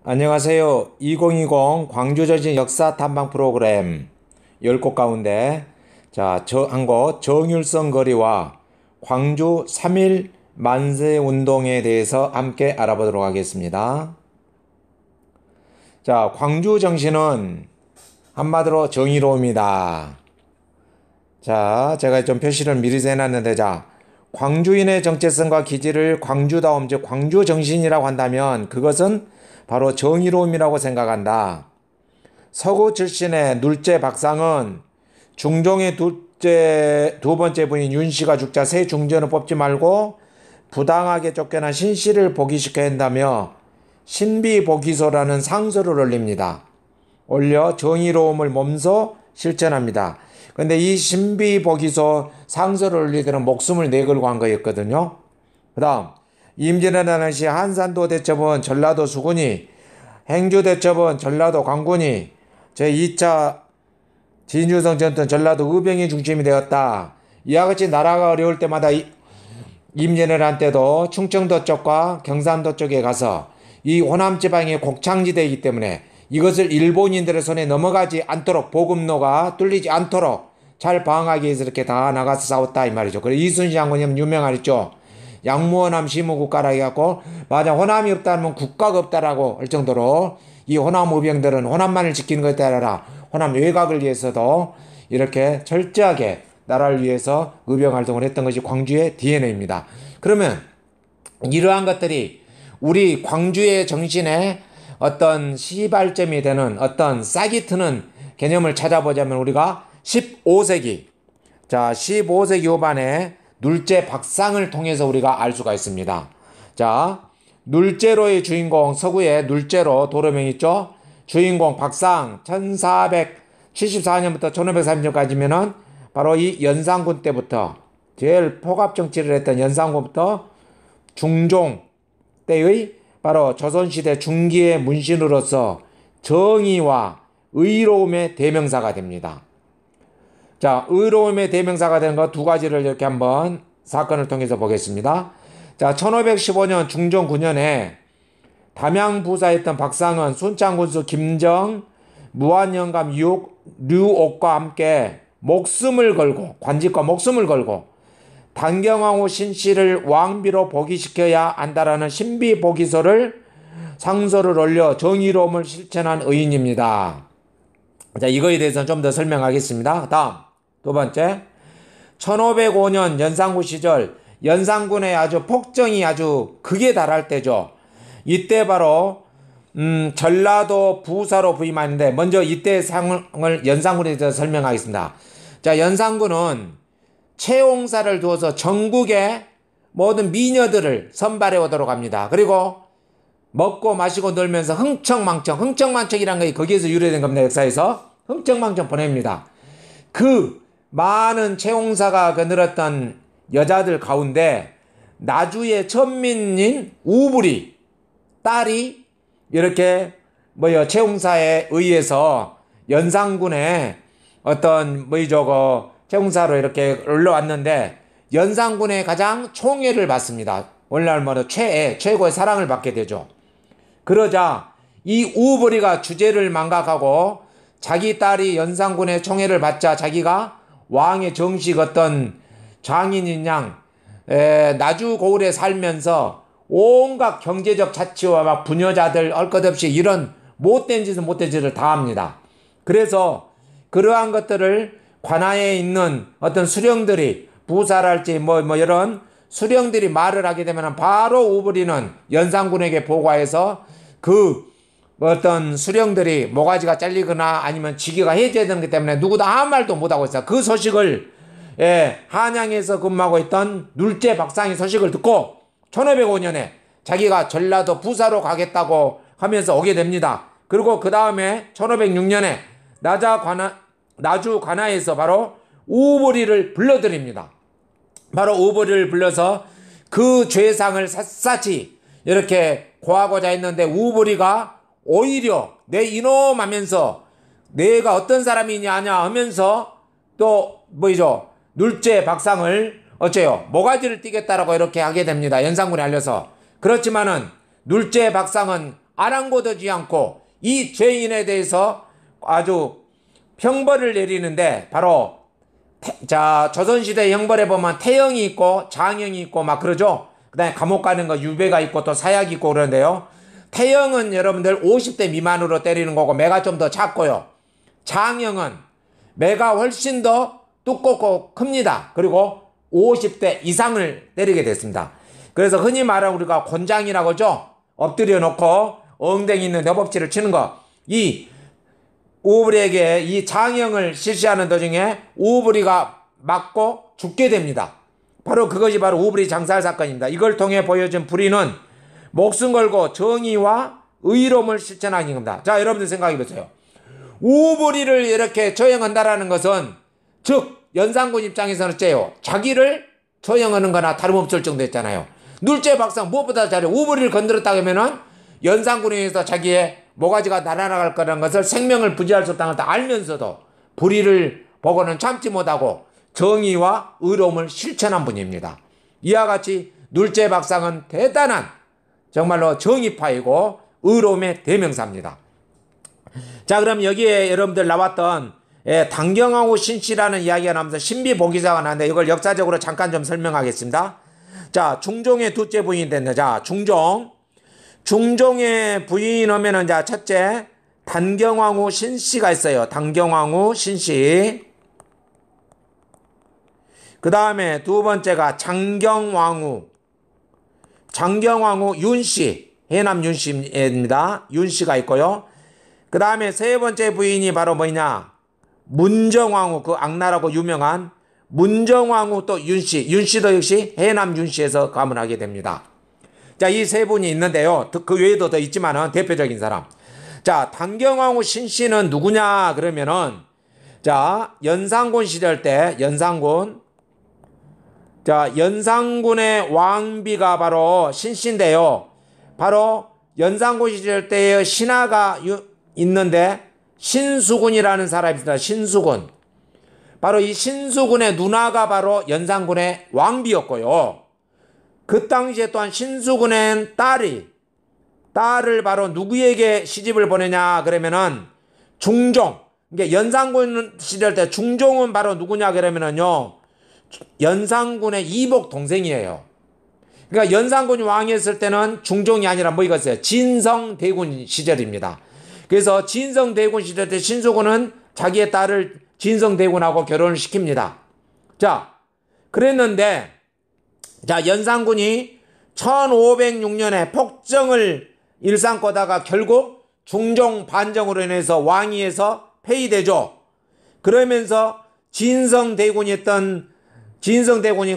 안녕하세요. 2020 광주전신 역사 탐방 프로그램 10곳 가운데 한 곳 정율성 거리와 광주 3.1 만세 운동에 대해서 함께 알아보도록 하겠습니다. 광주 정신은 한마디로 정의로움이다. 제가 좀 표시를 미리 해놨는데, 광주인의 정체성과 기질을 광주다움, 즉 광주 정신이라고 한다면 그것은 바로 정의로움이라고 생각한다. 서구 출신의 눌제 박상은 중종의 두 번째 부인 윤씨가 죽자 새 중전을 뽑지 말고 부당하게 쫓겨난 신씨를 복위시켜야 한다며 신비복위소라는 상소를 올립니다. 올려 정의로움을 몸소 실천합니다. 근데 이 신비복위소 상소를 올리더니 목숨을 내걸고 한 거였거든요. 그 다음 임진왜란 당시 한산도 대첩은 전라도 수군이, 행주 대첩은 전라도 광군이, 제2차 진주성 전투는 전라도 의병이 중심이 되었다. 이와 같이 나라가 어려울 때마다 임진왜란 때도 충청도 쪽과 경상도 쪽에 가서 이 호남 지방이 곡창지대이기 때문에 이것을 일본인들의 손에 넘어가지 않도록, 보급로가 뚫리지 않도록 잘 방어하기 위해서 이렇게 다 나가서 싸웠다 이 말이죠. 그리고 이순신 장군님 유명하죠. 양무호남 시무국가라 해갖고, 만약 호남이 없다면 국가가 없다라고 할 정도로 이 호남 의병들은 호남만을 지키는 것에 따라 호남 외곽을 위해서도 이렇게 철저하게 나라를 위해서 의병 활동을 했던 것이 광주의 DNA입니다. 그러면 이러한 것들이 우리 광주의 정신에 어떤 시발점이 되는 어떤 싹이 트는 개념을 찾아보자면 우리가 15세기 15세기 후반에 눌제 박상을 통해서 우리가 알 수가 있습니다. 눌제로의 주인공, 서구의 눌제로 도로명 있죠? 주인공 박상 1474년부터 1530년까지면은 바로 이 연산군 때부터 제일 포갑 정치를 했던 연산군부터 중종 때의 바로 조선시대 중기의 문신으로서 정의와 의로움의 대명사가 됩니다. 의로움의 대명사가 되는 것 두 가지를 이렇게 한번 사건을 통해서 보겠습니다. 1515년 중종 9년에 담양부사했던 박상은 순창군수 김정, 무한영감 류옥과 함께 목숨을 걸고, 관직과 목숨을 걸고 단경왕후 신씨를 왕비로 복위시켜야 한다라는 신비복위소를 상소를 올려 정의로움을 실천한 의인입니다. 이거에 대해서는 좀 더 설명하겠습니다. 다음 두 번째, 1505년 연산군 시절 연산군의 아주 폭정이 아주 극에 달할 때죠. 이때 바로 전라도 부사로 부임하는데, 먼저 이때 상황을 연산군에 대해서 설명하겠습니다. 연산군은 채용사를 두어서 전국의 모든 미녀들을 선발해 오도록 합니다. 그리고 먹고 마시고 놀면서 흥청망청이란 게 거기에서 유래된 겁니다. 역사에서 흥청망청 보냅니다. 그 많은 채용사가 늘었던 여자들 가운데 나주의 천민인 우불이 딸이 이렇게 채용사에 의해서 연산군의 어떤 채용사로 이렇게 올라왔는데, 연산군의 가장 총애를 받습니다. 오늘날 최고의 사랑을 받게 되죠. 그러자 이 우불이가 주제를 망각하고 자기 딸이 연산군의 총애를 받자 자기가 왕의 정식 어떤 장인인 양 나주 고을에 살면서 온갖 경제적 자치와 막 부녀자들 할 것 없이 이런 못된 짓을 다 합니다. 그래서 그러한 것들을 관하에 있는 어떤 수령들이, 부사랄지 이런 수령들이 말을 하게 되면 바로 우불이는 연산군에게 보고해서 그 어떤 수령들이 모가지가 잘리거나 아니면 직위가 해제되는 것 때문에 누구도 아무 말도 못하고 있어요. 그 소식을 한양에서 근무하고 있던 눌제 박상의 소식을 듣고 1505년에 자기가 전라도 부사로 가겠다고 하면서 오게 됩니다. 그리고 그 다음에 1506년에 나주 관하에서 바로 우불이를 불러드립니다. 바로 우불이를 불러서 그 죄상을 샅샅이 이렇게 고하고자 했는데, 우불이가 오히려 내 이놈 하면서 내가 어떤 사람이냐 하면서 또 눌제 박상을 모가지를 띠겠다라고 이렇게 하게 됩니다. 연산군에 알려서. 그렇지만은 눌제 박상은 아랑곳하지 않고 이 죄인에 대해서 아주 형벌을 내리는데 바로 자 조선시대 형벌에 보면 태형이 있고 장형이 있고 막 그러죠. 그 다음에 감옥 가는 거 유배가 있고 또 사약이 있고 그러는데요. 태형은 여러분들 50대 미만으로 때리는 거고 매가 좀 더 작고요. 장형은 매가 훨씬 더 두껍고 큽니다. 그리고 50대 이상을 때리게 됐습니다. 그래서 흔히 말하는 우리가 곤장이라고 하죠. 엎드려 놓고 엉덩이 있는 내법질을 치는 거. 이 우부리에게 이 장형을 실시하는 도중에 우부리가 맞고 죽게 됩니다. 바로 그것이 바로 우부리 장살 사건입니다. 이걸 통해 보여준 부리는 목숨 걸고 정의와 의로움을 실천하는 겁니다. 자, 여러분들 생각해 보세요. 우부리를 이렇게 처형한다라는 것은 즉 연산군 입장에서는 어째요? 자기를 처형하는 거나 다름없을 정도였잖아요. 눌제 박상 무엇보다 잘해. 우부리를 건드렸다고 하면은 연산군에 의해서 자기의 모가지가 날아나갈 거라는 것을 생명을 부지할 수 없다는 것을 알면서도 불의를 보고는 참지 못하고 정의와 의로움을 실천한 분입니다. 이와 같이 눌제 박상은 대단한 정말로 정의파이고 의로움의 대명사입니다. 자, 그럼 여기에 여러분들 나왔던 단경하고 신씨라는 이야기가 나오면서 신비보기사가 나왔는데 이걸 역사적으로 잠깐 좀 설명하겠습니다. 자, 중종의 둘째 부인이 됐네. 자, 중종의 부인 하면은 자, 첫째 단경왕후 신씨가 있어요. 단경왕후 신씨. 그 다음에 두 번째가 장경왕후 윤씨, 해남 윤씨입니다. 윤씨가 있고요. 그 다음에 세 번째 부인이 바로 뭐냐? 문정왕후, 그 악나라고 유명한 문정왕후 또 윤씨도 역시 해남 윤씨에서 가문하게 됩니다. 자, 이 세 분이 있는데요. 그 외에도 더 있지만은 대표적인 사람. 자, 단경왕후 신씨는 누구냐? 그러면은 자, 연산군 시절 때 연산군의 왕비가 바로 신씨인데요. 바로 연산군 시절 때의 신하가 있는데 신수군이라는 사람이 있습니다. 신수군. 바로 이 신수군의 누나가 바로 연산군의 왕비였고요. 그 당시에 또한 신수군의 딸을 바로 누구에게 시집을 보내냐 그러면은 중종. 그러니까 연산군 시절 때 중종은 바로 누구냐 그러면은요. 연산군의 이복 동생이에요. 그러니까 연산군이 왕이었을 때는 중종이 아니라 뭐이겠어요? 진성대군 시절입니다. 그래서 진성대군 시절 때 신수군은 자기의 딸을 진성대군하고 결혼을 시킵니다. 자, 그랬는데 자, 연산군이 1506년에 폭정을 일삼고다가 결국 중종 반정으로 인해서 왕위에서 폐위되죠. 그러면서 진성대군이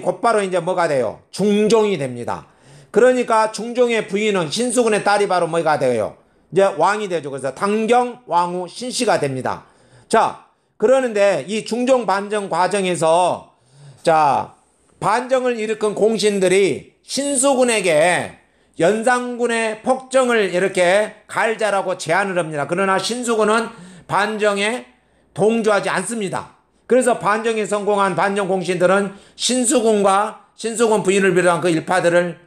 곧바로 이제 뭐가 돼요? 중종이 됩니다. 그러니까 중종의 부인은 신수군의 딸이 바로 뭐가 돼요? 이제 왕이 되죠. 그래서 단경왕후 신씨가 됩니다. 자, 그러는데 이 중종 반정 과정에서 자, 반정을 일으킨 공신들이 신수군에게 연산군의 폭정을 이렇게 갈자라고 제안을 합니다. 그러나 신수군은 반정에 동조하지 않습니다. 그래서 반정에 성공한 반정 공신들은 신수군과 신수군 부인을 비롯한 그 일파들을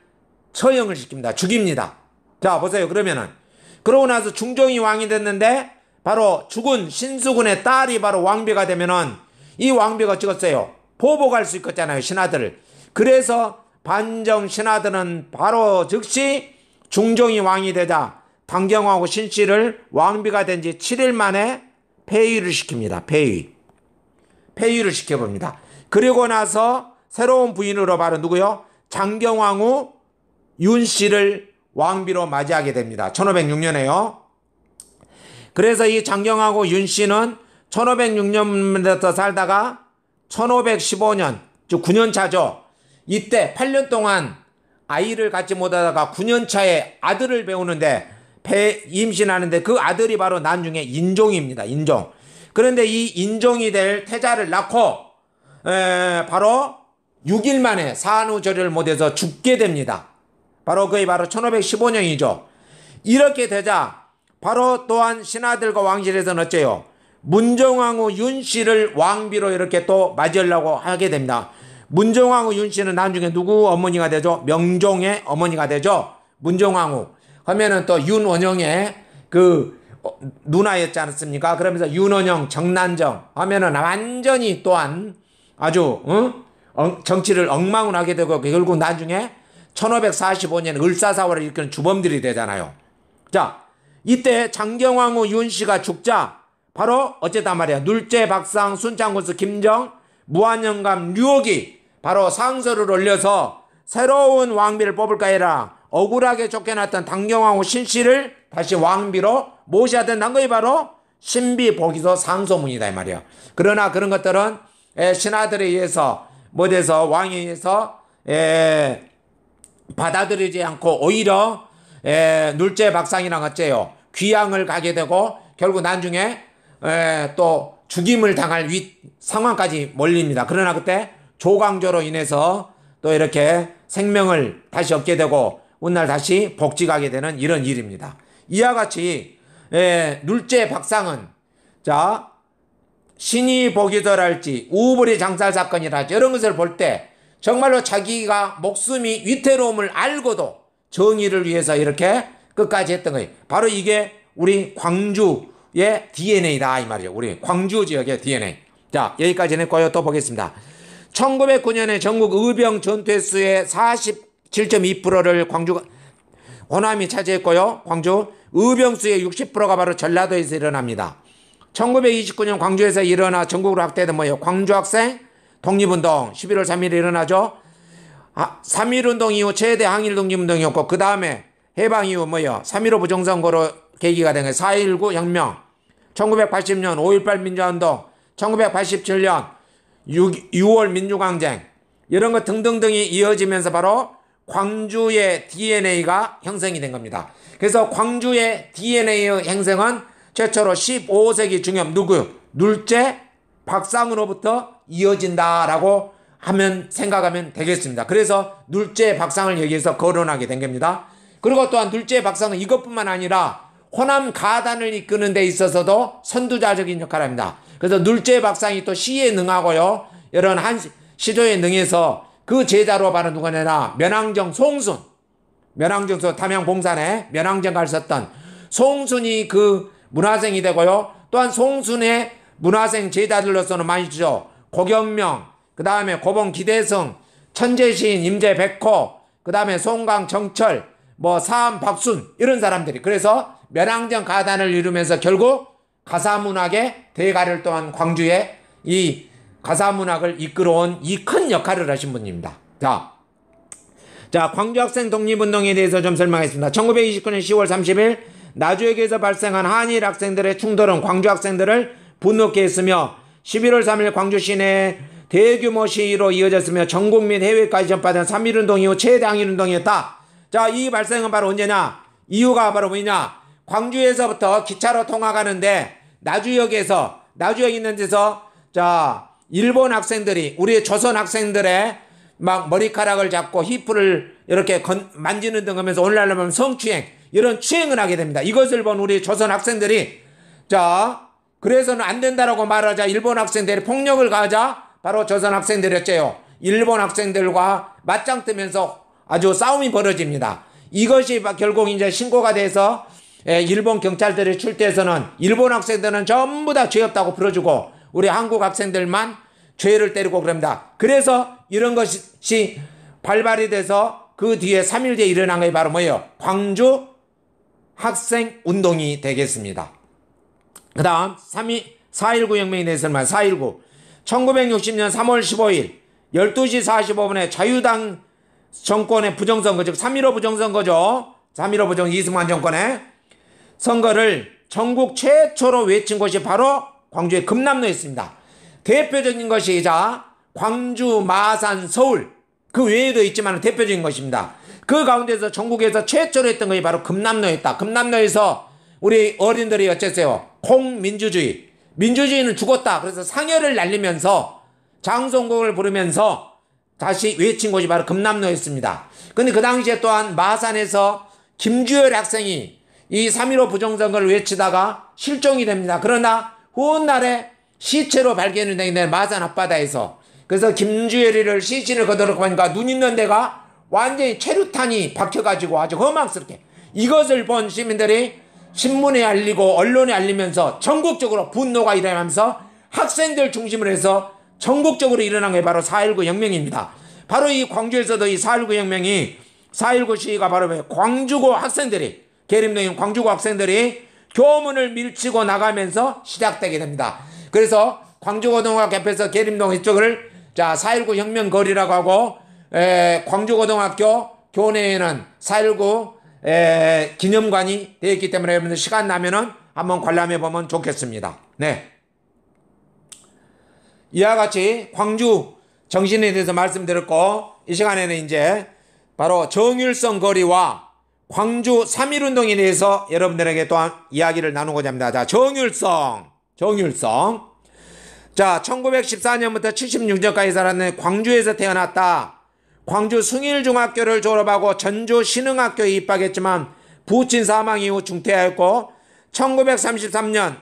처형을 시킵니다. 죽입니다. 자, 보세요. 그러고 나서 중종이 왕이 됐는데 바로 죽은 신수군의 딸이 바로 왕비가 되면은 이 왕비가 찍었어요. 보복할 수 있겠잖아요. 신하들을. 그래서 반정 신하들은 바로 즉시 중종이 왕이 되자 단경왕후 신씨를 왕비가 된 지 7일 만에 폐위를 시킵니다. 폐위를 시켜봅니다. 그리고 나서 새로운 부인으로 바로 누구요? 장경왕후 윤씨를 왕비로 맞이하게 됩니다. 1506년에요. 그래서 이 장경왕후 윤씨는 1506년부터 살다가 1515년, 즉 9년 차죠. 이때 8년 동안 아이를 갖지 못하다가 9년 차에 아들을 배우는데 임신하는데 그 아들이 바로 나중에 인종입니다. 인종. 그런데 이 인종이 될 태자를 낳고 바로 6일 만에 산후조리를 못해서 죽게 됩니다. 바로 그게 바로 1515년이죠. 이렇게 되자 바로 또한 신하들과 왕실에서는 어째요? 문정왕후 윤씨를 왕비로 이렇게 또 맞이하려고 하게 됩니다. 문정왕후 윤씨는 나중에 누구 어머니가 되죠? 명종의 어머니가 되죠. 문정왕후. 하면은 또 윤원영의 그 누나였지 않습니까? 그러면서 윤원영, 정난정 하면은 완전히 또한 아주 정치를 엉망을 하게 되고 결국 나중에 1545년 을사사화를 일으키는 주범들이 되잖아요. 자, 이때 장경왕후 윤씨가 죽자 바로 어쨌단 말이야. 눌제, 박상, 순창군수, 김정, 무한영감, 류옥이 바로 상서를 올려서 새로운 왕비를 뽑을까 해라. 억울하게 쫓겨났던 당경왕후 신씨를 다시 왕비로 모셔야 된다는 것이 바로 신비복이서 상소문이다 이 말이야. 그러나 그런 것들은 신하들에 의해서 못해서 왕에 의해서 받아들이지 않고 오히려 눌제 박상이랑 어째요 귀양을 가게 되고 결국 나중에 또 죽임을 당할 상황까지 몰립니다. 그러나 그때 조광조로 인해서 또 이렇게 생명을 다시 얻게 되고 훗날 다시 복직하게 되는 이런 일입니다. 이와 같이 눌제 박상은 자 신이 복이더랄지 우불이 장살 사건이랄지 이런 것을 볼 때 정말로 자기가 목숨이 위태로움을 알고도 정의를 위해서 이렇게 끝까지 했던 거예요. 바로 이게 우리 광주의 DNA다 이 말이에요. 우리 광주 지역의 DNA. 자, 여기까지 했고요. 또 보겠습니다. 1909년에 전국 의병 전투 횟수의 47.2%를 광주 호남이 차지했고요. 광주 의병 수의 60%가 바로 전라도에서 일어납니다. 1929년 광주에서 일어나 전국으로 확대된 뭐예요? 광주학생 독립운동 11월 3일에 일어나죠. 3.1운동 이후 최대 항일 독립운동이었고 그 다음에 해방 이후 뭐예요? 3.15 부정선거로 계기가 된 거예요. 4.19 혁명, 1980년 5.18 민주화운동, 1987년 6월 민주항쟁 이런 것 등등등이 이어지면서 바로 광주의 DNA가 형성이 된 겁니다. 그래서 광주의 DNA의 형성은 최초로 15세기 중엽 누구? 눌제 박상으로부터 이어진다라고 하면 생각하면 되겠습니다. 그래서 눌제 박상을 여기에서 거론하게 된 겁니다. 그리고 또한 눌제 박상은 이것뿐만 아니라 호남 가단을 이끄는 데 있어서도 선두자적인 역할을 합니다. 그래서 눌제 박상이 또 시에 능하고요. 이런 시조에 능해서 그 제자로 바로 누구냐나 면왕정 송순. 면왕정 담양 봉산에 면왕정가를 썼던 송순이 그 문화생이 되고요. 또한 송순의 문화생 제자들로서는 많이 주죠. 고경명, 그 다음에 고봉 기대성, 천재시인 임재백호, 그 다음에 송강 정철, 사암 박순 이런 사람들이 그래서 면왕정 가단을 이루면서 결국 가사문학의 대가를 또한 광주에 이 가사문학을 이끌어온 이 큰 역할을 하신 분입니다. 자, 광주학생 독립운동에 대해서 좀 설명하겠습니다. 1929년 10월 30일 나주역에서 발생한 한일 학생들의 충돌은 광주 학생들을 분노케 했으며 11월 3일 광주 시내에 대규모 시위로 이어졌으며 전국 및 해외까지 전파된 3.1운동 이후 최대 항일운동이었다. 자, 이 발생은 바로 언제냐? 이유가 바로 뭐냐? 광주에서부터 기차로 통화가는데 나주역 있는 데서 자 일본 학생들이 우리 조선 학생들의 막 머리카락을 잡고 히프를 이렇게 만지는 등 하면서 오늘날 보면 성추행 이런 추행을 하게 됩니다. 이것을 본 우리 조선 학생들이 자 그래서는 안 된다라고 말하자 일본 학생들이 폭력을 가하자 바로 조선 학생들이었죠. 일본 학생들과 맞짱 뜨면서 아주 싸움이 벌어집니다. 이것이 결국 이제 신고가 돼서 일본 경찰들이 출대해서는 일본 학생들은 전부 다 죄 없다고 풀어주고 우리 한국 학생들만 죄를 때리고 그럽니다. 그래서 이런 것이 발발이 돼서 그 뒤에 3일 뒤에 일어난 것이 바로 뭐예요? 광주 학생 운동이 되겠습니다. 그 다음 4.19 혁명에 대해서는 4.19 1960년 3월 15일 12시 45분에 자유당 정권의 부정선거 즉 3.15 부정선거죠. 3.15 부정 이승만 정권의 선거를 전국 최초로 외친 곳이 바로 광주의 금남로였습니다. 대표적인 것이 광주, 마산, 서울 그 외에도 있지만 대표적인 것입니다. 그 가운데서 전국에서 최초로 했던 것이 바로 금남로였다. 금남로에서 우리 어린들이 어쨌어요? 공민주주의. 민주주의는 죽었다. 그래서 상여를 날리면서 장송곡을 부르면서 다시 외친 곳이 바로 금남로였습니다. 근데 그 당시에 또한 마산에서 김주열 학생이 이 3.15 부정선거를 외치다가 실종이 됩니다. 그러나 훗날에 시체로 발견이 되는 마산 앞바다에서 그래서 김주열이를 시신을 거두러 보니까 눈 있는 데가 완전히 체류탄이 박혀가지고 아주 험악스럽게 이것을 본 시민들이 신문에 알리고 언론에 알리면서 전국적으로 분노가 일어나면서 학생들 중심으로 해서 전국적으로 일어난 게 바로 4.19 혁명입니다. 바로 이 광주에서도 이 4.19 혁명이 4.19 시위가 바로 광주고 학생들이 계림동인 광주고 학생들이 교문을 밀치고 나가면서 시작되게 됩니다. 그래서 광주고등학교 앞에서 계림동 이쪽을 자 4.19 혁명 거리라고 하고 광주고등학교 교내에는 4.19 기념관이 되어 있기 때문에 여러분들 시간 나면은 한번 관람해 보면 좋겠습니다. 네. 이와 같이 광주 정신에 대해서 말씀드렸고 이 시간에는 이제 바로 정율성 거리와 광주 3.1운동에 대해서 여러분들에게 또한 이야기를 나누고자 합니다. 자, 정율성. 자, 1914년부터 76년까지 살았는 광주에서 태어났다. 광주 숭일중학교를 졸업하고 전주 신흥학교에 입학했지만 부친 사망 이후 중퇴하였고 1933년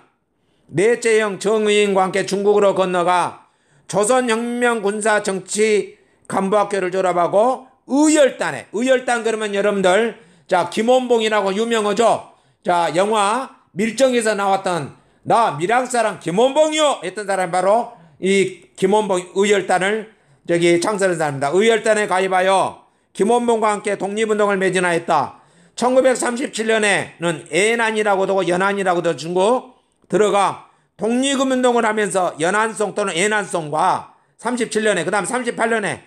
넷째 형 정의인과 함께 중국으로 건너가 조선혁명군사정치간부학교를 졸업하고 의열단 그러면 여러분들 자 김원봉이라고 유명하죠. 자 영화 밀정에서 나왔던 나 밀양사랑 김원봉이요 했던 사람이 바로 이 김원봉 의열단을 저기 창설한 사람입니다. 의열단에 가입하여 김원봉과 함께 독립운동을 매진하였다. 1937년에는 애난이라고도 연안이라고도 중국 들어가 독립운동을 하면서 연안송 또는 애난송과 37년에 그 다음 38년에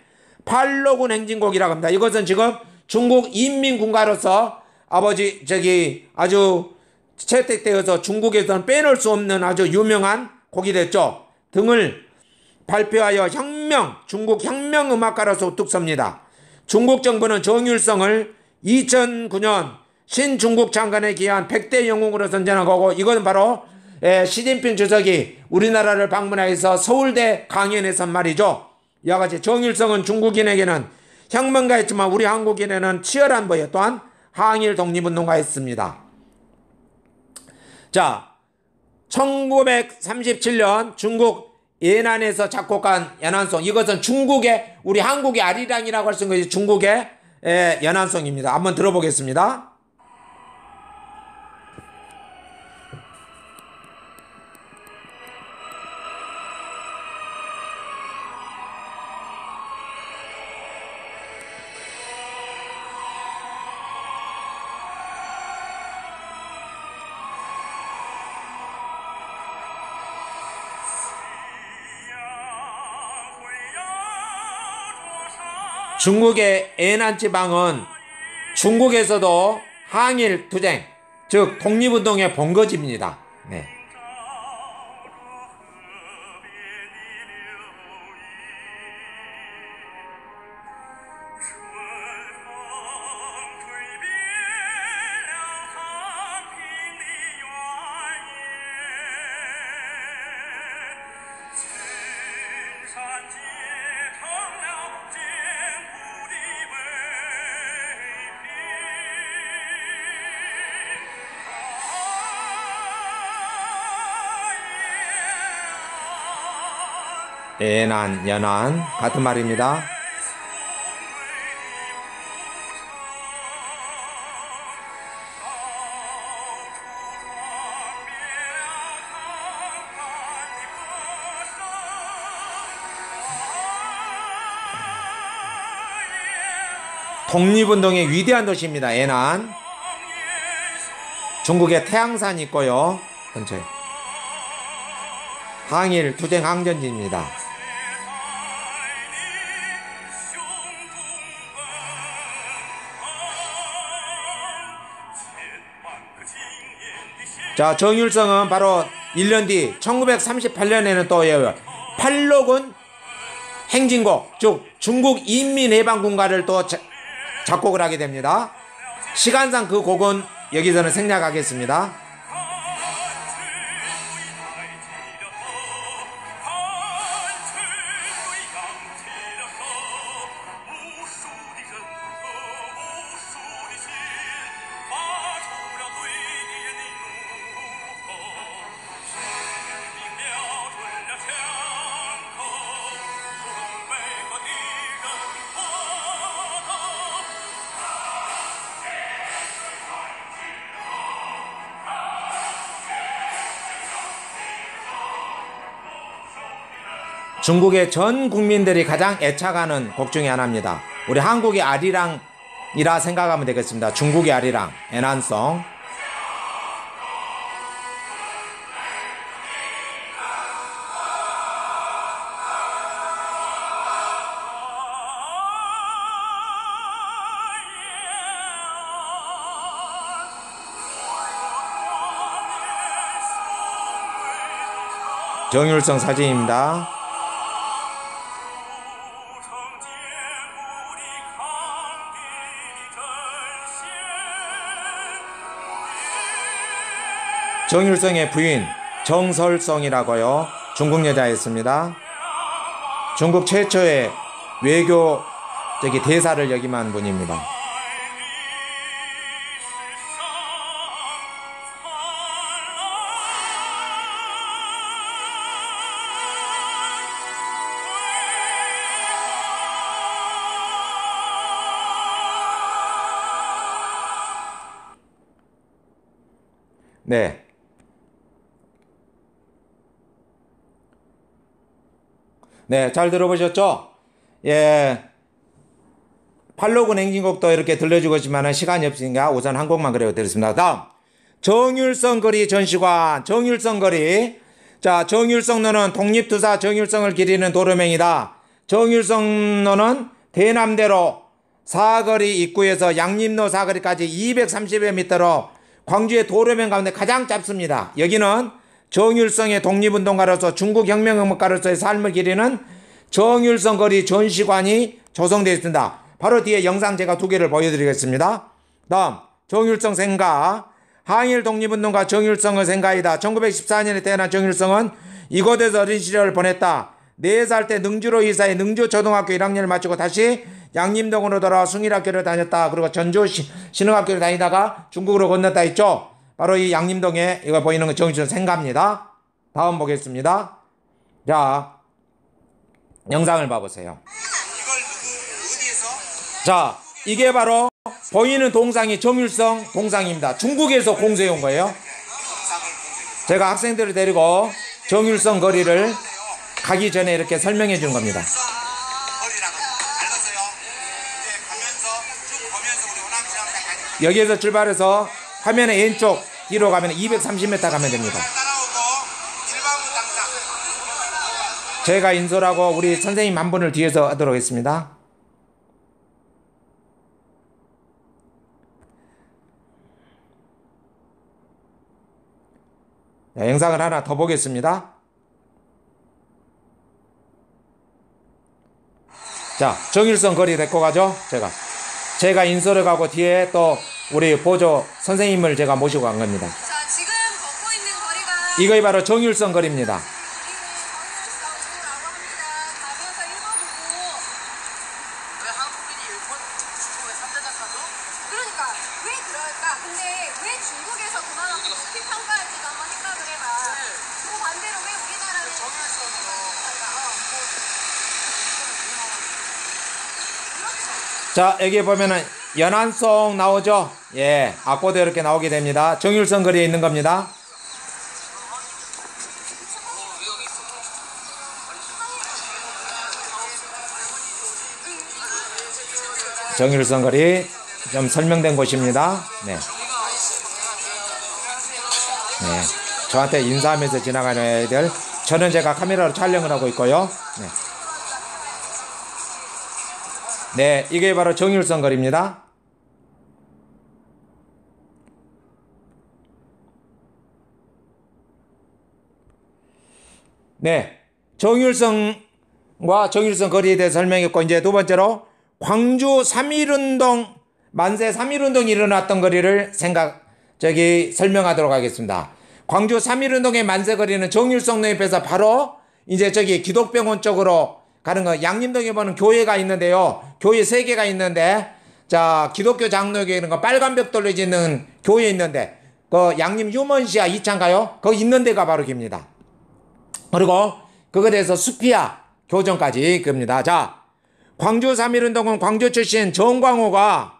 팔로군 행진곡이라고 합니다. 이것은 지금 중국 인민군가로서 아버지 저기 아주 채택되어서 중국에서는 빼놓을 수 없는 아주 유명한 곡이 됐죠. 등을 발표하여 중국 혁명음악가로서 우뚝 섭니다. 중국 정부는 정율성을 2009년 신중국 장관에 기한 100대 영웅으로 선정한 거고 이건 바로 시진핑 주석이 우리나라를 방문해서 서울대 강연에서 말이죠. 이와 같이 정율성은 중국인에게는 혁명가였지만 우리 한국인에게는 치열한 보여 또한 항일 독립운동가였습니다. 자, 1937년 중국 예난에서 작곡한 연안송 이것은 중국의 우리 한국의 아리랑이라고 할 수 있는 것이 중국의 연안송입니다. 한번 들어보겠습니다. 중국의 애난 지방은 중국에서도 항일 투쟁, 즉 독립운동의 본거지입니다. 네. 애난, 연안 같은 말입니다. 독립운동의 위대한 도시입니다. 애난. 중국에 태양산이 있고요. 근처에. 항일 투쟁 항전지입니다. 자, 정율성은 바로 1년 뒤 1938년에는 또 팔로군 행진곡, 즉 중국 인민해방군가를 또 작곡을 하게 됩니다. 시간상 그 곡은 여기서는 생략하겠습니다. 중국의 전 국민들이 가장 애착하는 곡 중에 하나입니다. 우리 한국의 아리랑이라 생각하면 되겠습니다. 중국의 아리랑, 애난송. 정율성 사진입니다. 정율성의 부인 정설성이라고요. 중국 여자였습니다. 중국 최초의 외교 대사를 역임한 분입니다. 네. 네, 잘 들어보셨죠? 예. 팔로군 행진곡도 이렇게 들려주고 있지만 시간이 없으니까 우선 한 곡만 그래도 드렸습니다. 다음. 정율성 거리 전시관. 정율성 거리. 자, 정율성로는 독립투사 정율성을 기리는 도로명이다. 정율성로는 대남대로 사거리 입구에서 양림로 사거리까지 230여 미터로 광주의 도로명 가운데 가장 짧습니다. 여기는 정율성의 독립운동가로서 중국 혁명음악가로서의 삶을 기리는 정율성 거리 전시관이 조성되어 있습니다. 바로 뒤에 영상 제가 두 개를 보여드리겠습니다. 다음, 정율성 생가. 항일 독립운동가 정율성의 생가이다. 1914년에 태어난 정율성은 이곳에서 어린 시절을 보냈다. 4살 때 능주로 이사해 능주초등학교 1학년을 마치고 다시 양림동으로 돌아와 숭일학교를 다녔다. 그리고 전주 신흥학교를 다니다가 중국으로 건넜다 했죠. 바로 이 양림동에 이거 보이는 건 정율성 생가입니다. 다음 보겠습니다. 자, 영상을 봐보세요. 자, 이게 바로 보이는 동상이 정율성 동상입니다. 중국에서 공수해 온 거예요. 제가 학생들을 데리고 정율성 거리를 가기 전에 이렇게 설명해 주는 겁니다. 여기에서 출발해서 화면의 왼쪽 뒤로 가면 230m 가면 됩니다. 제가 인솔하고 우리 선생님 한 분을 뒤에서 하도록 하겠습니다. 자, 영상을 하나 더 보겠습니다. 자, 정율성 거리 데리고 가죠. 제가 인솔을 가고 뒤에 또 우리 보조 선생님을 제가 모시고 간 겁니다. 자, 지금 걷고 있는 거리가 이거이 바로 정율성 거리입니다. 정율성로라고 합니다. 가면서 읽어보고 왜 한국인이 일본, 중국에 3대 작가죠? 그러니까 왜 그럴까? 근데 왜 중국에서 그만하고 높이 평가할지도 한번 생각을 해봐. 또 반대로 왜 우리나라는 정율성으로 자, 여기 보면은 연안송 나오죠? 예, 악보도 이렇게 나오게 됩니다. 정율성 거리에 있는 겁니다. 정율성 거리 좀 설명된 곳입니다. 네. 네. 저한테 인사하면서 지나가는 애들, 저는 제가 카메라로 촬영을 하고 있고요. 네. 네, 이게 바로 정율성 거리입니다. 네, 정율성과 정율성 거리에 대해서 설명했고, 이제 두 번째로 광주 3.1운동, 만세 3.1운동이 일어났던 거리를 설명하도록 하겠습니다. 광주 3.1운동의 만세 거리는 정율성로 옆에서 바로 이제 기독병원 쪽으로 가는 거, 양림동에 보면 교회가 있는데요. 교회 3개가 있는데, 자, 기독교 장로교회 이런 거 빨간 벽돌로 짓는 교회 있는데, 그 양림 유먼시아 2차인가요? 거기 있는 데가 바로 겁니다. 그리고 그거에 대해서 수피아 교정까지 겁니다. 자, 광주 3.1운동은 광주 출신 정광호가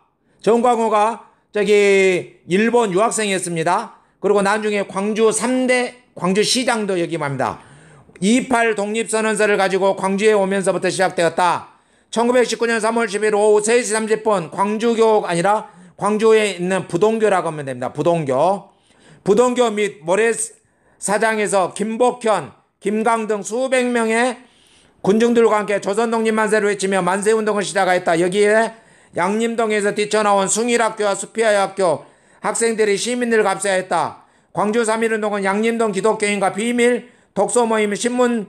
일본 유학생이었습니다. 그리고 나중에 광주 3대 광주시장도 역임합니다. 28 독립선언서를 가지고 광주에 오면서부터 시작되었다. 1919년 3월 10일 오후 3시 30분 광주교가 아니라 광주에 있는 부동교라고 하면 됩니다. 부동교 및 모래사장에서 김복현, 김강 등 수백 명의 군중들과 함께 조선독립만세를 외치며 만세운동을 시작하였다. 여기에 양림동에서 뛰쳐나온 숭일학교와 수피아학교 학생들이 시민들을 갑세하였다. 광주 3.1운동은 양림동 기독교인과 비밀 독서모임 신문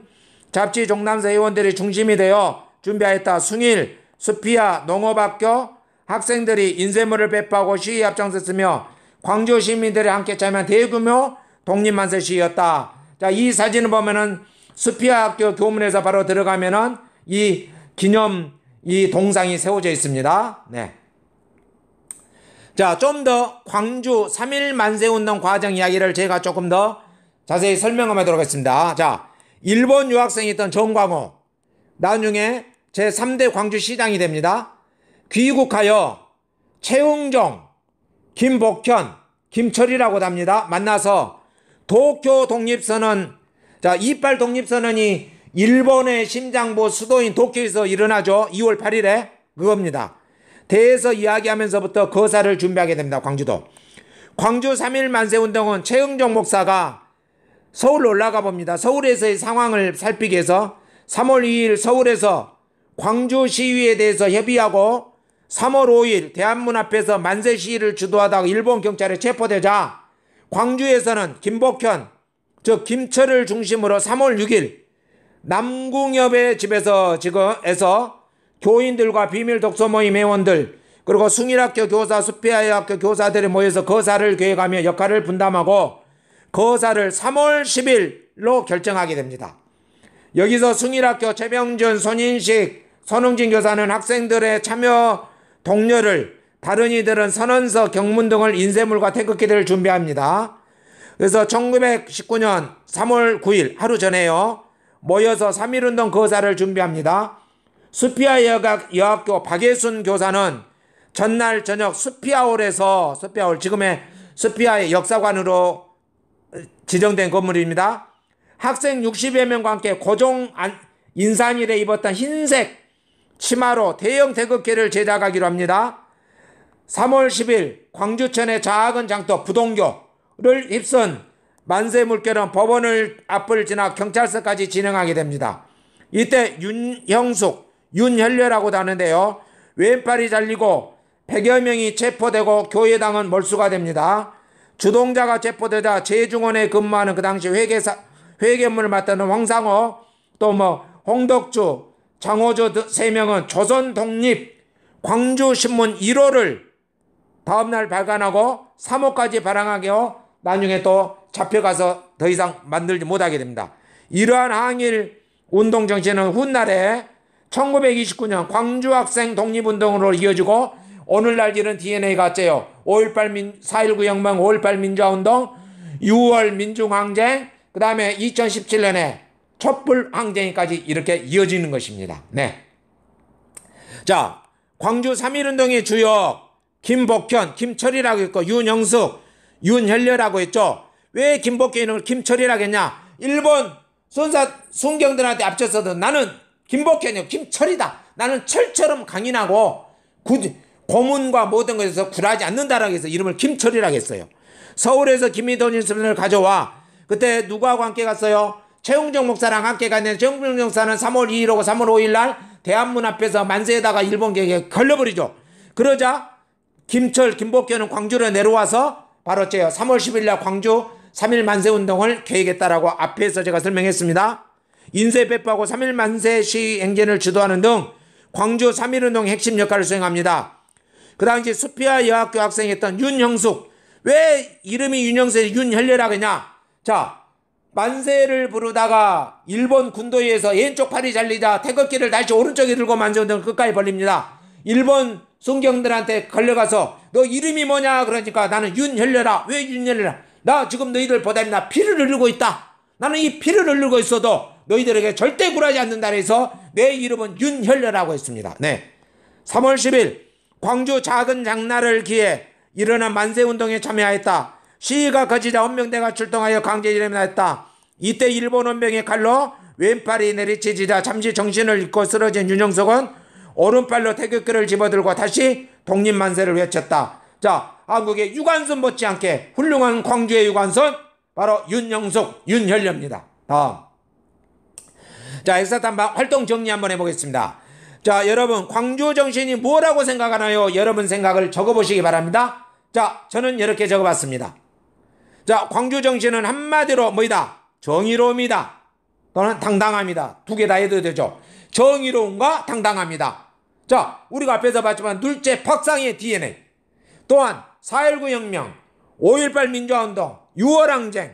잡지 종남서 회원들이 중심이 되어 준비하였다. 숭일, 수피아, 농업학교 학생들이 인쇄물을 배포하고 시위에 앞장섰으며 광주 시민들이 함께 참여한 대규모 독립만세 시위였다. 자, 이 사진을 보면은 수피아 학교 교문에서 바로 들어가면은 이 기념 이 동상이 세워져 있습니다. 네. 자, 좀 더 광주 3.1 만세운동 과정 이야기를 제가 조금 더 자세히 설명하도록 하겠습니다. 자, 일본 유학생이 있던 정광호 나중에 제3대 광주시장이 됩니다. 귀국하여 최응종, 김복현, 김철이라고 합니다. 만나서 도쿄 독립선언, 자, 28 독립선언이 일본의 심장부 수도인 도쿄에서 일어나죠. 2월 8일에 그겁니다. 대해서 이야기하면서부터 거사를 준비하게 됩니다. 광주도. 광주 3.1 만세운동은 최응종 목사가 서울로 올라가 봅니다. 서울에서의 상황을 살피기 위해서 3월 2일 서울에서 광주 시위에 대해서 협의하고 3월 5일 대한문 앞에서 만세 시위를 주도하다가 일본 경찰에 체포되자 광주에서는 김복현, 즉 김철을 중심으로 3월 6일 남궁엽의 집에서 지금에서 교인들과 비밀 독서 모임 회원들 그리고 숭일학교 교사, 수피아학교 교사들이 모여서 거사를 계획하며 역할을 분담하고 거사를 3월 10일로 결정하게 됩니다. 여기서 숭일학교 최병준, 손인식, 손흥진 교사는 학생들의 참여 독려를, 다른 이들은 선언서, 경문 등을 인쇄물과 태극기들을 준비합니다. 그래서 1919년 3월 9일 하루 전에요. 모여서 3.1운동 거사를 준비합니다. 수피아 여학교 박예순 교사는 전날 저녁 수피아홀에서 수피아홀 지금의 수피아의 역사관으로 지정된 건물입니다. 학생 60여 명과 함께 고종 인산일에 입었던 흰색 치마로 대형 태극기를 제작하기로 합니다. 3월 10일 광주천의 작은 장터 부동교를 휩쓴 만세 물결은 법원을 앞을 지나 경찰서까지 진행하게 됩니다. 이때 윤형숙, 윤현려라고도 하는데요. 왼팔이 잘리고 100여 명이 체포되고 교회당은 몰수가 됩니다. 주동자가 체포되자 제중원에 근무하는 그 당시 회계문을 맡았던 황상호, 또 홍덕주, 장호조 3명은 조선독립 광주신문 1호를 다음날 발간하고 3호까지 발행하게 하고 나중에 또 잡혀가서 더 이상 만들지 못하게 됩니다. 이러한 항일 운동 정신은 훗날에 1929년 광주학생 독립운동으로 이어지고 오늘날 이런 DNA가 째요. 4.19 혁명, 5.18 민주화운동, 6월 민중항쟁, 그 다음에 2017년에 촛불항쟁까지 이렇게 이어지는 것입니다. 네. 자, 광주 3.1운동의 주역 김복현, 김철이라고 했고 윤영숙, 윤현려라고 했죠. 왜 김복현을 김철이라고 했냐? 일본 순경들한테 앞서서도 나는 김복현이요 김철이다. 나는 철처럼 강인하고 고문과 모든 것에서 굴하지 않는다라고 해서 이름을 김철이라고 했어요. 서울에서 김희돈님을 가져와 그때 누구하고 함께 갔어요? 최웅정 목사랑 함께 갔는데 최웅정 목사는 3월 2일 오고 3월 5일 날 대한문 앞에서 만세에다가 일본 경에 걸려버리죠. 그러자 김철, 김복현은 광주로 내려와서 바로 3월 10일 날 광주 3.1 만세운동을 계획했다라고 앞에서 제가 설명했습니다. 인쇄 배포하고 3.1 만세 시위 행진을 주도하는 등 광주 3.1운동 핵심 역할을 수행합니다. 그 당시 수피아 여학교 학생이었던 윤형숙, 왜 이름이 윤형숙이 윤현려라고 했냐? 자, 만세를 부르다가 일본 군도에 의해서 왼쪽 팔이 잘리자 태극기를 다시 오른쪽에 들고 만세운동을 끝까지 벌립니다. 일본 순경들한테 걸려가서 너 이름이 뭐냐 그러니까 나는 윤현려라. 왜 윤현려라? 나 지금 너희들 보다 피를 흘리고 있다. 나는 이 피를 흘리고 있어도 너희들에게 절대 굴하지 않는다 해서 내 이름은 윤현려라고 했습니다. 네. 3월 10일 광주 작은 장날을 기해 일어난 만세운동에 참여하였다. 시위가 거치자 헌병대가 출동하여 강제 일행하였다. 이때 일본 원병의 칼로 왼팔이 내리치지자 잠시 정신을 잃고 쓰러진 윤영석은 오른팔로 태극기를 집어들고 다시 독립만세를 외쳤다. 자, 한국의 유관순 못지않게 훌륭한 광주의 유관순 바로 윤영석, 윤혈녀입니다. 다음. 자, 엑사탐방 활동 정리 한번 해보겠습니다. 자, 여러분 광주 정신이 뭐라고 생각하나요? 여러분 생각을 적어보시기 바랍니다. 자, 저는 이렇게 적어봤습니다. 자, 광주 정신은 한마디로 뭐이다? 정의로움이다. 또는 당당합니다. 두 개 다 해도 되죠. 정의로움과 당당합니다. 자, 우리가 앞에서 봤지만 둘째 박상의 DNA. 또한 4.19 혁명, 5.18 민주화운동, 6월항쟁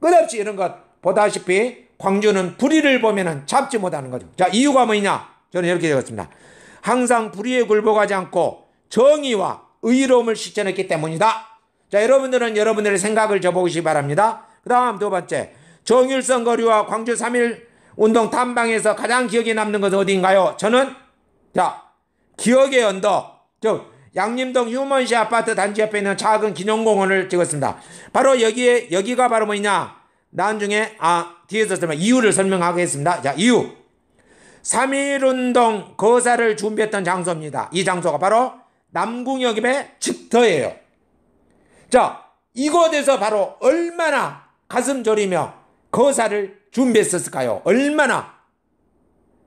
끝없이 이런 것 보다시피 광주는 불의를 보면은 잡지 못하는 거죠. 자, 이유가 뭐냐? 저는 이렇게 적었습니다. 항상 불의에 굴복하지 않고 정의와 의로움을 실천했기 때문이다. 자, 여러분들은 여러분들의 생각을 적어보시기 바랍니다. 그 다음 두 번째, 정일성 거리와 광주 3.1 운동 탐방에서 가장 기억에 남는 것은 어디인가요? 저는 자, 기억의 언덕, 즉 양림동 휴먼시 아파트 단지 옆에 있는 작은 기념공원을 찍었습니다. 바로 여기가 바로 뭐냐? 나중에 뒤에서 이유를 설명하겠습니다. 자, 이유. 3.1운동 거사를 준비했던 장소입니다. 이 장소가 바로 남궁역의 집터예요. 자, 이곳에서 바로 얼마나 가슴 졸이며 거사를 준비했었을까요? 얼마나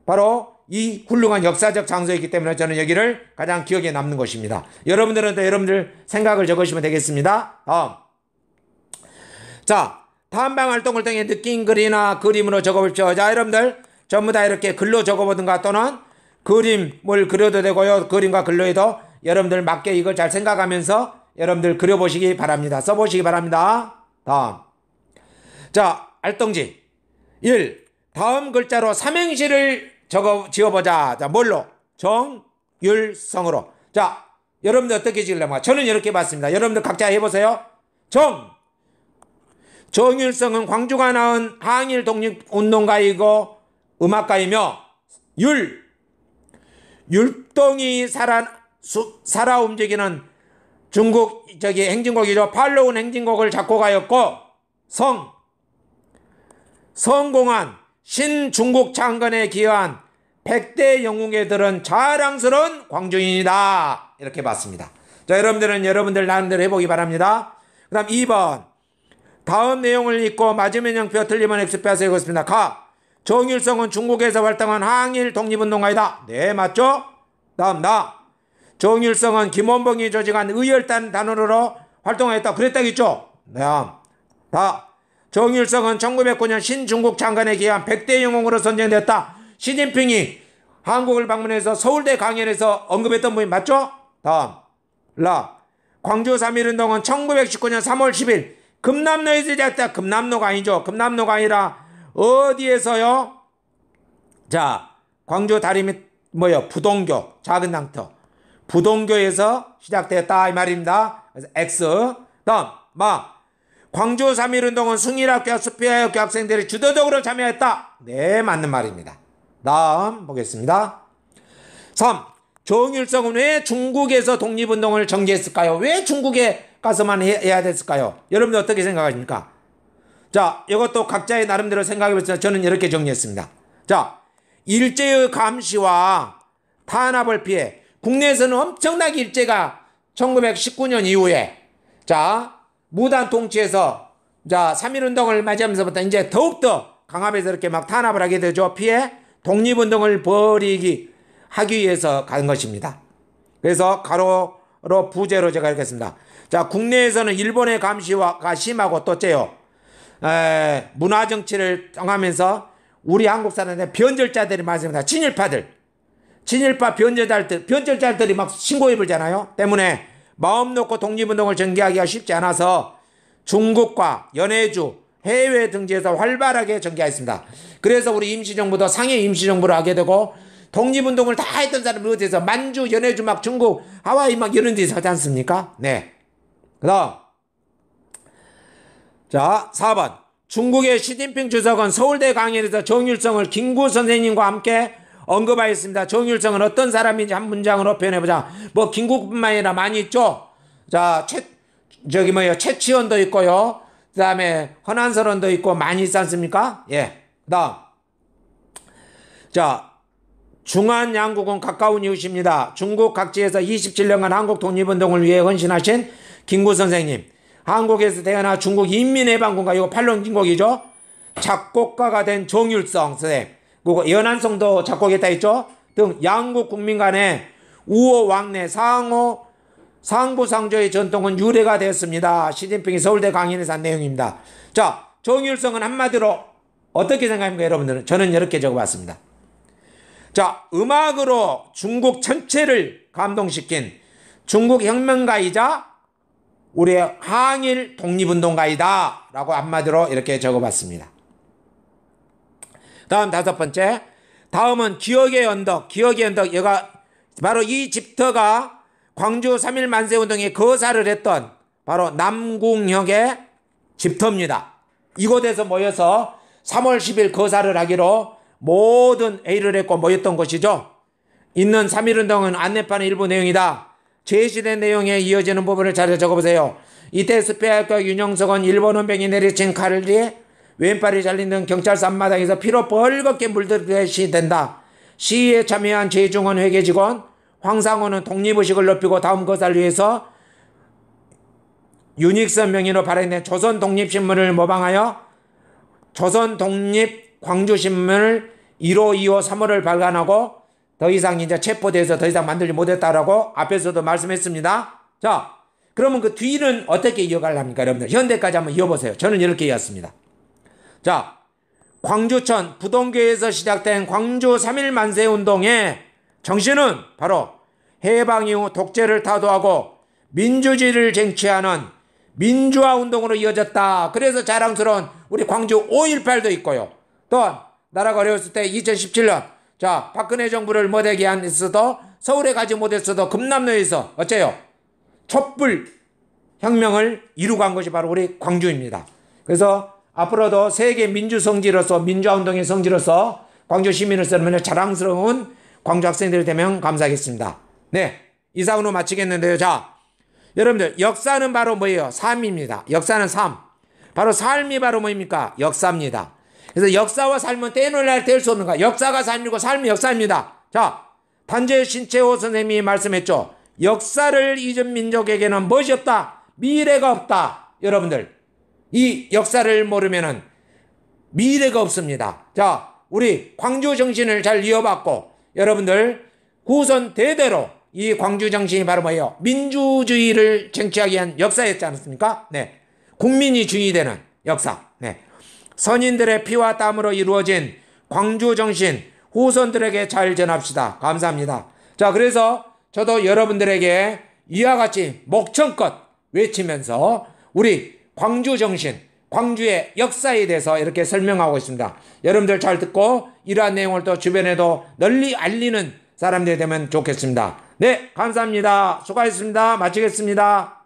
바로 이 훌륭한 역사적 장소이기 때문에 저는 여기를 가장 기억에 남는 것입니다. 여러분들은 또 여러분들 생각을 적으시면 되겠습니다. 자, 탐방 활동을 통해 느낀 글이나 그림으로 적어보십시오. 자, 여러분들 전부 다 이렇게 글로 적어보든가 또는 그림을 그려도 되고요. 그림과 글로에도 여러분들 맞게 이걸 잘 생각하면서 여러분들 그려보시기 바랍니다. 써보시기 바랍니다. 다음. 자, 활동지 1. 다음 글자로 삼행시를 지어보자. 자, 뭘로? 정율성으로. 자, 여러분들 어떻게 지으려면? 저는 이렇게 봤습니다. 여러분들 각자 해보세요. 정율성은 광주가 낳은 항일 독립운동가이고 음악가이며 율동이 살아 움직이는 중국 행진곡이죠. 팔로운 행진곡을 작곡하였고 성공한 신중국 창건에 기여한 100대 영웅에 들은 자랑스러운 광주인이다. 이렇게 봤습니다. 자, 여러분들은 여러분들 나름대로 해보기 바랍니다. 그 다음 2번. 다음 내용을 읽고 맞으면 영표 틀리면 X표에서 읽었습니다. 정일성은 중국에서 활동한 항일 독립운동가이다. 네, 맞죠? 다음 정일성은 김원봉이 조직한 의열단 단원으로 활동하였다. 그랬다겠죠? 네. 정일성은 1909년 신중국 창건에 기여한 100대 영웅으로 선정되었다. 시진핑이 한국을 방문해서 서울대 강연에서 언급했던 분이 맞죠? 다음 광주 3.1운동은 1919년 3월 10일 금남로에서 시작됐다. 금남로가 아니죠. 금남로가 아니라 어디에서요? 자, 광주 다리 밑 부동교, 작은 낭터 부동교에서 시작되었다 이 말입니다. 그래서 X. 다음 광주 3.1운동은 숭일학교, 수피아학교 학생들이 주도적으로 참여했다. 네, 맞는 말입니다. 다음 보겠습니다. 3. 정일성은 왜 중국에서 독립운동을 전개했을까요? 왜 중국에 가서만 해야 됐을까요? 여러분들 어떻게 생각하십니까? 자, 이것도 각자의 나름대로 생각해보세요. 저는 이렇게 정리했습니다. 자, 일제의 감시와 탄압을 피해 국내에서는 엄청나게 일제가 1919년 이후에 무단 통치해서 3.1운동을 맞이하면서부터 이제 더욱더 강압해서 이렇게 막 탄압을 하게 되죠. 피해 독립운동을 하기 위해서 간 것입니다. 그래서 가로로 부제로 제가 이렇게 했습니다. 자, 국내에서는 일본의 감시가 심하고 또 문화정치를 정하면서 우리 한국 사람들 변절자들이 많습니다. 친일파 변절자들이 막 신고해버리잖아요. 때문에 마음 놓고 독립운동을 전개하기가 쉽지 않아서 중국과 연해주, 해외 등지에서 활발하게 전개했습니다. 그래서 우리 임시정부도 상해 임시정부를 하게 되고 독립운동을 다 했던 사람이 어디서 만주, 연해주 막 중국, 하와이 막 이런 데서 하지 않습니까? 네. 그 다음. 자, 4번. 중국의 시진핑 주석은 서울대 강연에서 정일성을 김구 선생님과 함께 언급하였습니다. 정일성은 어떤 사람인지 한 문장으로 표현해보자. 김구뿐만 아니라 많이 있죠? 자, 최치원도 있고요. 그 다음에 허난설원도 있고 많이 있지 않습니까? 예. 그 다음. 자, 중한 양국은 가까운 이웃입니다. 중국 각지에서 27년간 한국 독립운동을 위해 헌신하신 김구 선생님. 한국에서 태어나 중국 인민해방군과 이거 팔론진곡이죠. 작곡가가 된 정율성 선생님. 그리고 연안성도 작곡했다 했죠. 등 양국 국민 간의 우호 왕래 상부상조의 전통은 유래가 되었습니다. 시진핑이 서울대 강연에서 한 내용입니다. 자, 정율성은 한마디로 어떻게 생각합니까, 여러분들은? 저는 이렇게 적어봤습니다. 자, 음악으로 중국 전체를 감동시킨 중국 혁명가이자 우리의 항일 독립운동가이다 라고 한마디로 이렇게 적어봤습니다. 다음 5번째. 다음은 기억의 언덕. 기억의 언덕. 얘가 바로 이 집터가 광주 3.1 만세운동에 거사를 했던 바로 남궁혁의 집터입니다. 이곳에서 모여서 3월 10일 거사를 하기로 모든 회의를 했고 모였던 곳이죠. 있는 3.1운동은 안내판의 일부 내용이다. 제시된 내용에 이어지는 부분을 잘 적어보세요. 이때 스페아과 윤영석은 일본 헌병이 내리친 칼을 왼팔이 잘린 등 경찰서 앞마당에서 피로 벌겋게 물들듯이 된다. 시위에 참여한 제중원 회계직원 황상호는 독립의식을 높이고 다음 거사를 위해서 유닉선 명의로 발행된 조선독립신문을 모방하여 조선독립 광주신문을 1호, 2호, 3호를 발간하고 더 이상 이제 체포돼서 더 이상 만들지 못했다라고 앞에서도 말씀했습니다. 자, 그러면 그 뒤는 어떻게 이어가려합니까, 여러분들? 현대까지 한번 이어보세요. 저는 이렇게 이었습니다. 자, 광주천 부동교에서 시작된 광주 3.1 만세운동의 정신은 바로 해방 이후 독재를 타도하고 민주주의를 쟁취하는 민주화 운동으로 이어졌다. 그래서 자랑스러운 우리 광주 5.18도 있고요. 또한 나라가 어려웠을 때 2017년 자, 박근혜 정부를 못하게 했어도 서울에 가지 못했어도 금남로에서 어째요? 촛불 혁명을 이루고 간 것이 바로 우리 광주입니다. 그래서 앞으로도 세계 민주 성지로서 민주화운동의 성지로서 광주 시민으로서 자랑스러운 광주 학생들이 되면 감사하겠습니다. 네, 이상으로 마치겠는데요. 자, 여러분들 역사는 바로 뭐예요? 삶입니다. 역사는 삶. 바로 삶이 바로 뭐입니까? 역사입니다. 그래서 역사와 삶은 떼놓으려 뗄 수 없는가? 역사가 삶이고 삶이 역사입니다. 자, 단재 신채호 선생님이 말씀했죠. 역사를 잊은 민족에게는 무엇이 없다? 미래가 없다. 여러분들 이 역사를 모르면은 미래가 없습니다. 자, 우리 광주 정신을 잘 이어받고 여러분들 후손 대대로 이 광주 정신이 바로 뭐예요? 민주주의를 쟁취하기 위한 역사였지 않습니까? 네, 국민이 주인이 되는 역사. 네, 선인들의 피와 땀으로 이루어진 광주 정신 후손들에게 잘 전합시다. 감사합니다. 자, 그래서 저도 여러분들에게 이와 같이 목청껏 외치면서 우리 광주 정신, 광주의 역사에 대해서 이렇게 설명하고 있습니다. 여러분들 잘 듣고 이러한 내용을 또 주변에도 널리 알리는 사람들이 되면 좋겠습니다. 네, 감사합니다. 수고하셨습니다. 마치겠습니다.